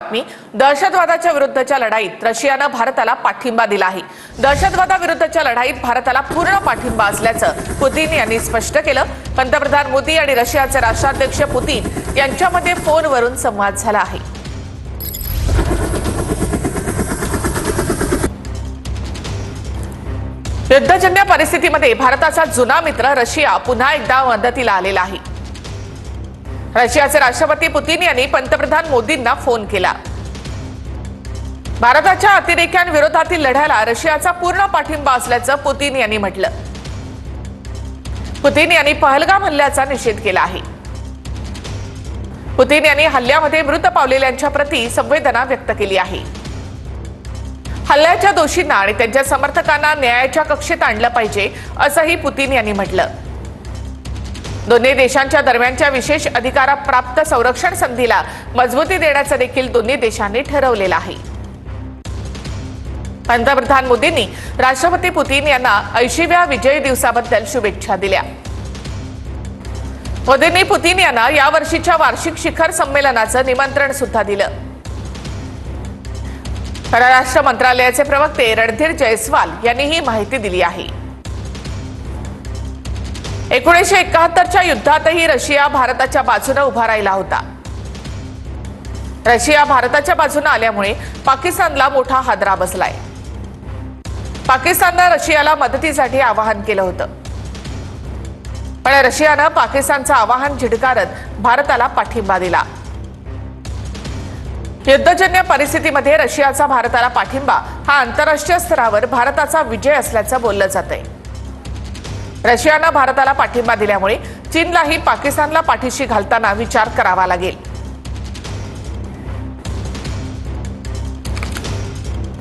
बातमी. दहशतवादाच्या विरुद्धच्या लढाईत रशियानं भारताला पाठिंबा दिला आहे. दहशतवादाविरुद्धच्या लढाईत भारताला पूर्ण पाठिंबा असल्याचं पुतीन यांनी स्पष्ट केलं. पंतप्रधान मोदी आणि रशियाचे राष्ट्राध्यक्ष पुतीन यांच्यामध्ये फोनवरून संवाद झाला आहे. युद्धजन्य परिस्थितीमध्ये भारताचा जुना मित्र रशिया पुन्हा एकदा मदतीला आलेला आहे. रशियाचे राष्ट्रपती पुतीन यांनी पंतप्रधान मोदींना फोन केला. भारताच्या अतिरेक्यांविरोधातील लढ्याला रशियाचा पूर्ण पाठिंबा असल्याचं पुतीन यांनी म्हटलं. पुतीन यांनी पहलगाम हल्ल्याचा निषेध केला आहे. पुतीन यांनी हल्ल्यामध्ये मृत पावलेल्यांच्या प्रती संवेदना व्यक्त केली आहे. हल्ल्याच्या दोषींना आणि त्यांच्या समर्थकांना न्यायाच्या कक्षेत आणलं पाहिजे असंही पुतीन यांनी म्हटलं. दोन्ही देशांच्या दरम्यानच्या विशेष अधिकारप्राप्त संरक्षण संधीला मजबूती देण्याचं देखील दोन्ही देशांनी ठरवलेलं आहे. पंतप्रधान मोदींनी राष्ट्रपती पुतीन यांना 80व्या विजय दिवसाबद्दल शुभेच्छा दिल्या. मोदींनी पुतीन यांना यावर्षीच्या वार्षिक शिखर संमेलनाचं निमंत्रण सुद्धा दिलं. परराष्ट्र मंत्रालयाचे प्रवक्ते रणधीर जयस्वाल यांनी ही माहिती दिली आहे. 1971च्या युद्धातही रशिया भारताच्या बाजूने उभा राहिला होता. रशिया भारताच्या बाजूने आल्यामुळे पाकिस्तानला मोठा हादरा बसलाय. पाकिस्तानने रशियाला मदतीसाठी आवाहन केलं होतं, पण रशियानं पाकिस्तानचं आवाहन झिडकारत भारताला पाठिंबा दिला. युद्धजन्य परिस्थितीमध्ये रशियाचा भारताला पाठिंबा हा आंतरराष्ट्रीय स्तरावर भारताचा विजय असल्याचं बोललं जातंय. रशियानं भारताला पाठिंबा दिल्यामुळे चीनलाही पाकिस्तानला पाठीशी घालताना विचार करावा लागेल.